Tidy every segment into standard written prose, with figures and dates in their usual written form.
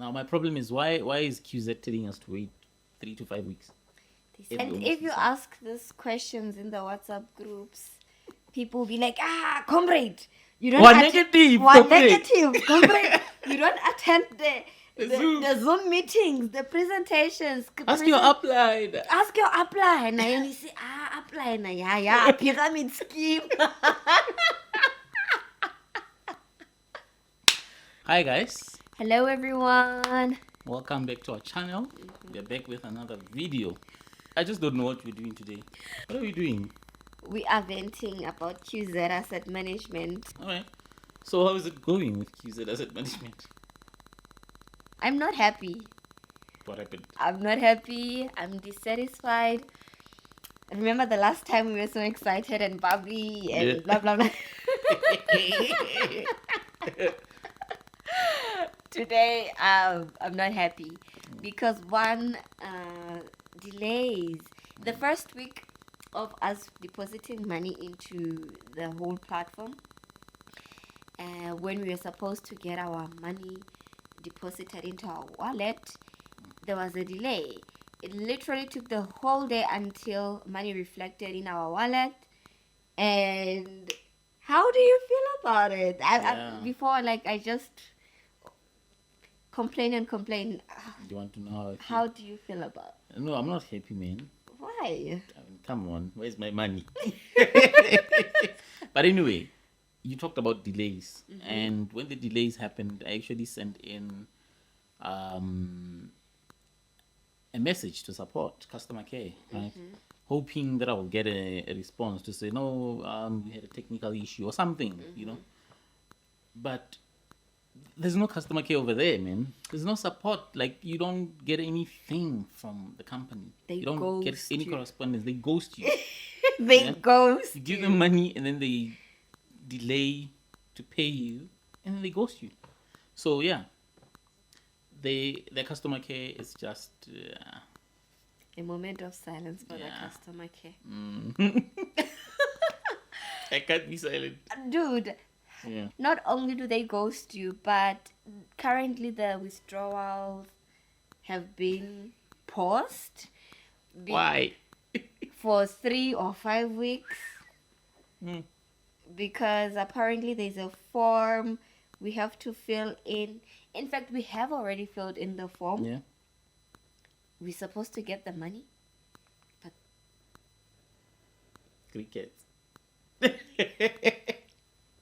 Now my problem is why is QZ telling us to wait 3 to 5 weeks? And if you ask these questions in the WhatsApp groups, people will be like, comrade, you don't negative, comrade. You don't attend the Zoom meetings, the presentations. Ask your upline. And you say, upline, yeah, pyramid scheme. Hi guys. Hello everyone. Welcome back to our channel. We're back with another video. I just don't know what we're doing today. What are we doing? We are venting about QZ Asset Management. Alright. So how is it going with QZ Asset Management? I'm not happy. What happened? I'm not happy. I'm dissatisfied. Remember the last time we were so excited and bubbly and blah blah blah. Today, I'm not happy because one, delays. The first week of us depositing money into the whole platform, when we were supposed to get our money deposited into our wallet, there was a delay. It literally took the whole day until money reflected in our wallet. And how do you feel about it? Before, I just complain. You want to know how do you feel about it? No, I'm not happy, man. Why? I mean, come on, where's my money? But anyway, you talked about delays, and when the delays happened, I actually sent in a message to support customer care, right? Hoping that I will get a response to say, no, we had a technical issue or something, you know. But there's no customer care over there, man. There's no support. You don't get anything from the company. You don't get any correspondence. They ghost you. Ghost you. Give them money and then they delay to pay you and then they ghost you. So, yeah. The customer care is just... a moment of silence for the customer care. I can't be silent. Dude... Yeah. Not only do they ghost you, but currently the withdrawals have been paused. Why? For 3 or 5 weeks. Because apparently there's a form we have to fill in. In fact, we have already filled in the form. Yeah. We're supposed to get the money. But crickets.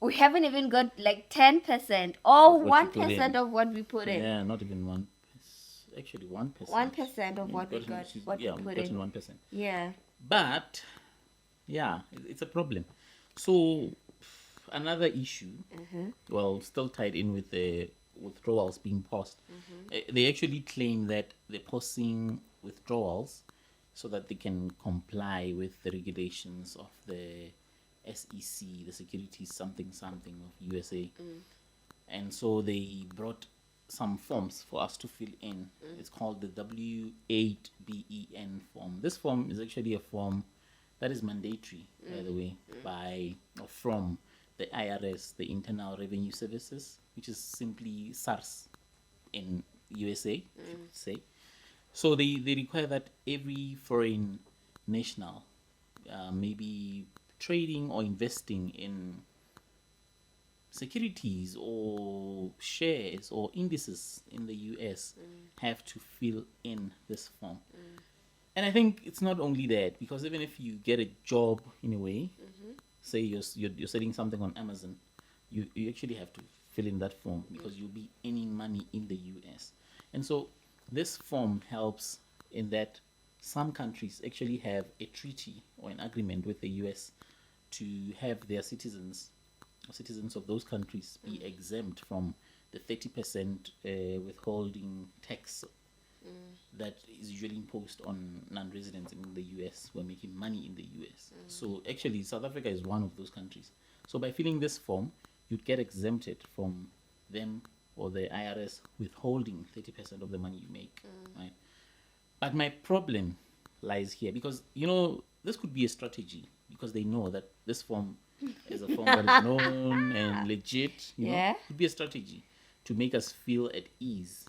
We haven't even got 10% or 1% of what we put in. Yeah, not even 1%. Actually, 1%. 1% of what we got. What we put in. 1%. Yeah. But, yeah, it's a problem. So, another issue, still tied in with the withdrawals being paused. They actually claim that they're pausing withdrawals so that they can comply with the regulations of the SEC, the Securities something of USA. And so they brought some forms for us to fill in. It's called the W8BEN form. This form is actually a form that is mandatory, by the way, from the IRS, the Internal Revenue Services, which is simply SARS in USA, you could say. So they require that every foreign national, maybe trading or investing in securities or shares or indices in the US have to fill in this form. And I think it's not only that, because even if you get a job in a way, say you're selling something on Amazon, you actually have to fill in that form because you'll be earning money in the US. And so this form helps in that some countries actually have a treaty or an agreement with the US to have their citizens or citizens of those countries be exempt from the 30% withholding tax that is usually imposed on non-residents in the US who are making money in the US. So actually South Africa is one of those countries. So by filling this form, you'd get exempted from them or the IRS withholding 30% of the money you make. Right? But my problem lies here because, this could be a strategy because they know that this form is a form that is known and legit. It could be a strategy to make us feel at ease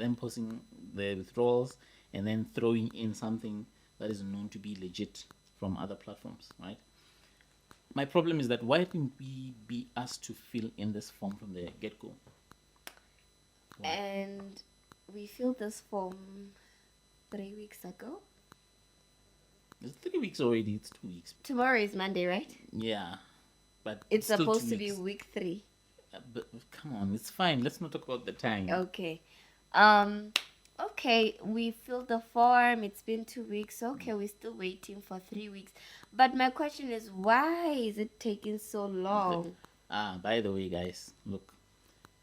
them posting their withdrawals and then throwing in something that is known to be legit from other platforms, right? My problem is that why didn't we be asked to fill in this form from the get-go? Why? And we filled this form 3 weeks ago. It's 3 weeks already. It's 2 weeks. Tomorrow is Monday, right? Yeah, but It's still supposed 2 to be weeks. week 3. But come on, it's fine. Let's not talk about the time. Okay. Okay, we filled the form. It's been 2 weeks. Okay, we're still waiting for 3 weeks. But my question is, why is it taking so long? By the way, guys, look,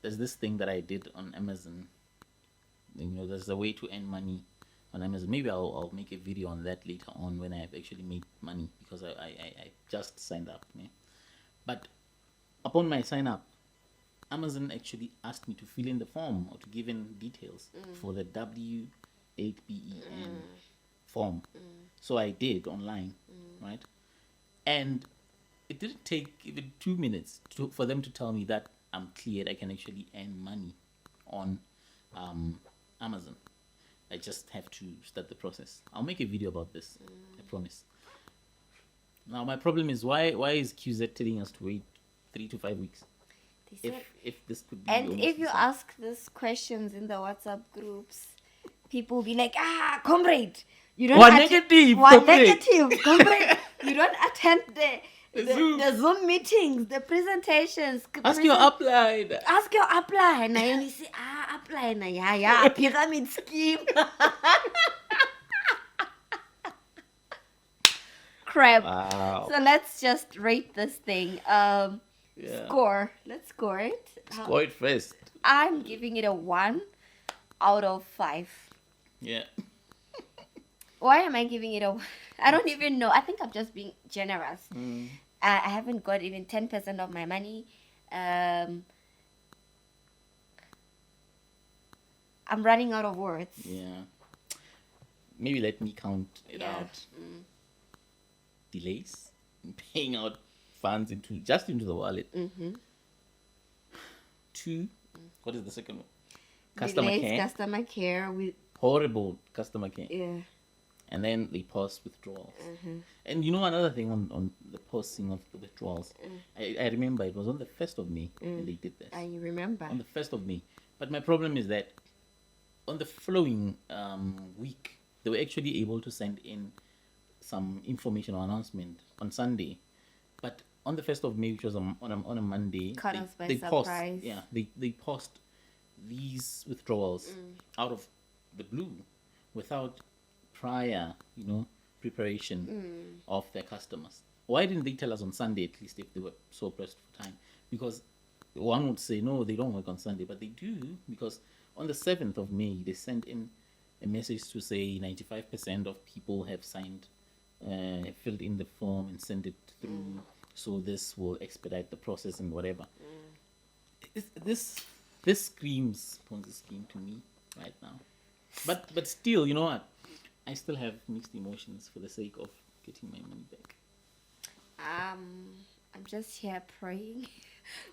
there's this thing that I did on Amazon. You know, there's a way to earn money on Amazon. Maybe I'll make a video on that later on when I've actually made money, because I just signed up. Yeah? But upon my sign up, Amazon actually asked me to fill in the form or to give in details for the W8BEN form. So I did online, right? And it didn't take even 2 minutes for them to tell me that I'm cleared. I can actually earn money on Amazon. I just have to start the process. I'll make a video about this, I promise. Now my problem is, why is QZ telling us to wait 3 to 5 weeks? They said, If this could be and almost if you the same. ask these questions in the WhatsApp groups, people will be like, comrade, you don't What negative, What comrade?" negative, comrade? You don't attend The Zoom. the Zoom meetings, the presentations. Ask your upline. Ask your upline. And you say, upline, yeah, pyramid scheme. Crap. Wow. So let's just rate this thing. Yeah. Score. Let's score it. Score it first. I'm giving it a 1 out of 5. Yeah. Why am I giving it a 1? I don't even know. I think I'm just being generous. I haven't got even 10% of my money. I'm running out of words. Yeah. Maybe let me count it Yeah. out. Delays in paying out funds into the wallet. 2. What is the second one? Customer Delays, care. customer care with Horrible customer care. yeah. And then they post withdrawals. And you know another thing on the posting of the withdrawals, I remember it was on the 1st of May when they did this. I remember. On the 1st of May. But my problem is that on the following week, they were actually able to send in some information or announcement on Sunday. But on the 1st of May, which was on a Monday, Caught us by paused, surprise. they paused these withdrawals out of the blue without prior, preparation of their customers. Why didn't they tell us on Sunday, at least, if they were so pressed for time? Because one would say, no, they don't work on Sunday, but they do, because on the 7th of May, they sent in a message to say 95% of people have signed, filled in the form and sent it through, so this will expedite the process and whatever. This screams Ponzi scheme to me right now. But still, you know what? I still have mixed emotions for the sake of getting my money back. I'm just here praying.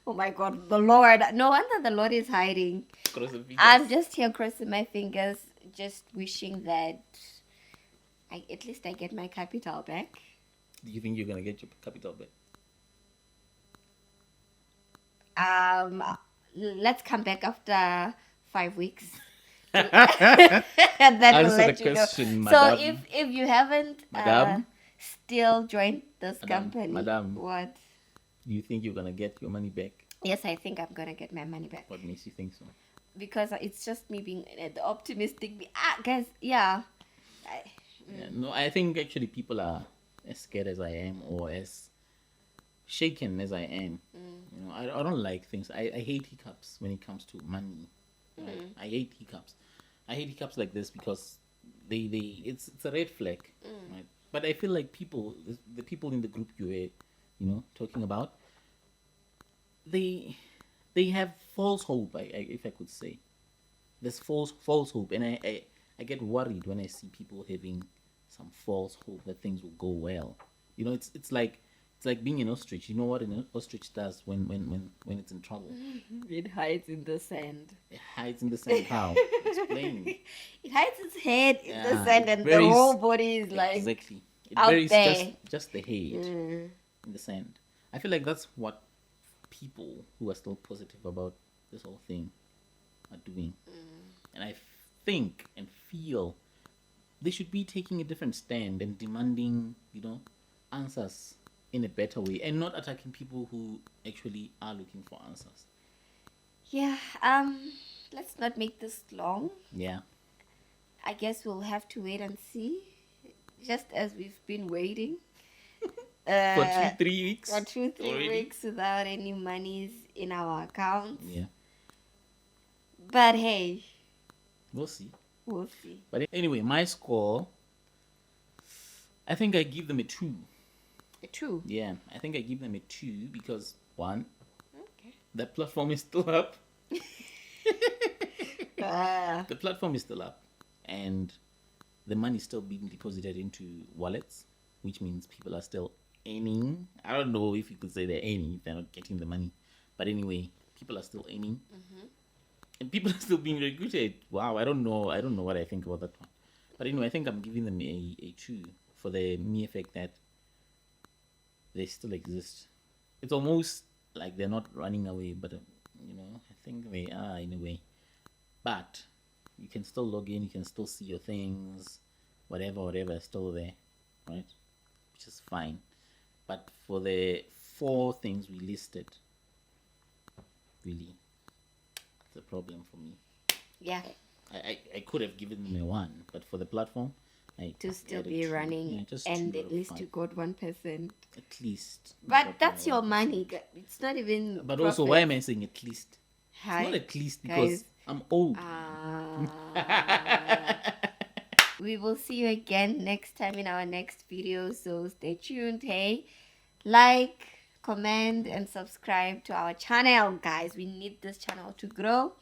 Oh my God, the Lord! No wonder the Lord is hiding. Cross the fingers. I'm just here crossing my fingers, just wishing that at least I get my capital back. Do you think you're gonna get your capital back? Let's come back after 5 weeks. And then Answer we'll let the you question, know. madam. So if you haven't Madam? still joined this Madam, company, madam. what? Do you think you're gonna get your money back? Yes, I think I'm gonna get my money back What makes you think so? because it's just me being the optimistic. Guys, yeah. Yeah, no, I think actually people are as scared as I am, or as shaken as I am. I don't like things. I hate hiccups when it comes to money. Right? I hate hiccups. I hate hiccups like this because it's a red flag. Right? But I feel like the people in the group you were, talking about, they have false hope. If I could say, there's false hope, and I get worried when I see people having some false hope that things will go well. It's like It's like being an ostrich. You know what an ostrich does when it's in trouble? It hides in the sand. It hides in the sand. How? Explain. It hides its head in the Yeah, sand, it and the buries- whole body is like Exactly. It out buries there. just the head in the sand. I feel like that's what people who are still positive about this whole thing are doing. And I think and feel they should be taking a different stand and demanding, answers in a better way and not attacking people who actually are looking for answers. Yeah. Let's not make this long. Yeah. I guess we'll have to wait and see, just as we've been waiting. For 3 weeks. For 2-3 already. weeks without any monies in our accounts. Yeah. But hey, We'll see. we'll see. But anyway, my score, I think I give them a 2. True. Yeah, I think I give them a 2 because, one, Okay. the platform is still up. Ah, The platform is still up. And the money is still being deposited into wallets, which means people are still earning. I don't know if you could say they're earning if they're not getting the money. But anyway, people are still earning. And people are still being recruited. Wow, I don't know what I think about that one. But anyway, I think I'm giving them a 2 for the mere fact that they still exist. It's almost like they're not running away, but I think they are in a way. But you can still log in, you can still see your things, whatever is still there, right? Which is fine. But for the 4 things we listed, really, it's a problem for me. yeah. I could have given them a 1, but for the platform, To still had a be 2. running, Yeah, just and 2 out at of least 5. you got 1%. At least. But Not that's your 1%. money. It's not even. But also, why am I saying at least? Hi, It's not at least because guys. I'm old. We will see you again next time in our next video. So stay tuned. Hey, like, comment, and subscribe to our channel, guys. We need this channel to grow.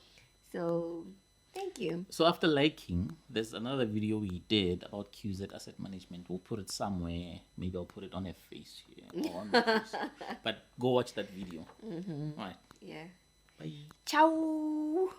So thank you. So after liking, there's another video we did about QZ Asset Management. We'll put it somewhere. Maybe I'll put it on her face here. Or on my face. But go watch that video. All right. Yeah. Bye. Ciao.